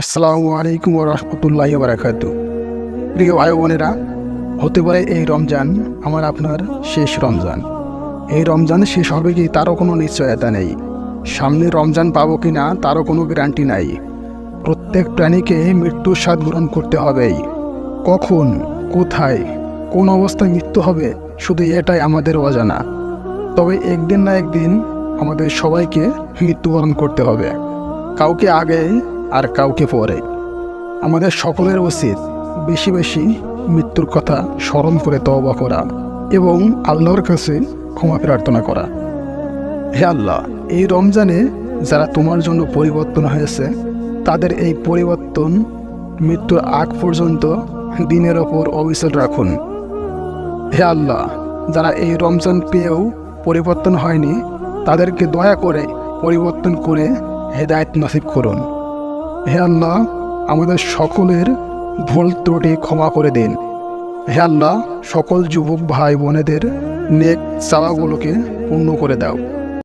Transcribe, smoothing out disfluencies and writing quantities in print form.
আসসালামু আলাইকুম ওয়া রাহমাতুল্লাহি ওয়া বারাকাতুহু। প্রিয় ভাই বোনেরা, হতে পারে এই রমজান আমার আপনার শেষ রমজান। এই রমজান শেষ হবে কি তারও কোনো নিশ্চয়তা নেই। সামনে রমজান পাবো কি না তারও কোনো গ্যারান্টি নাই। প্রত্যেক প্রাণীকে মৃত্যুর স্বাদ গ্রহণ করতে হবেই। কখন, কোথায়, কোন অবস্থায় মৃত্যু হবে শুধু এটাই আমাদের অজানা। তবে একদিন না একদিন আমাদের সবাইকে মৃত্যুবরণ করতে হবে, কাউকে আগে আর কাউকে পরে। আমাদের সকলের উচিত বেশি বেশি মৃত্যুর কথা স্মরণ করে তওবা করা এবং আল্লাহর কাছে ক্ষমা প্রার্থনা করা। হে আল্লাহ, এই রমজানে যারা তোমার জন্য পরিবর্তন হয়েছে তাদের এই পরিবর্তন মৃত্যুর আগ পর্যন্ত দিনের ওপর অবিচল রাখুন। হে আল্লাহ, যারা এই রমজান পেয়েও পরিবর্তন হয়নি তাদেরকে দয়া করে পরিবর্তন করে হেদায়েত নসিব করুন। হে আল্লাহ, আমাদের সকলের ভুল ত্রুটি ক্ষমা করে দিন। হে আল্লাহ, সকল যুবক ভাই বোনেদের নেক চাওয়াগুলোকে পূর্ণ করে দাও।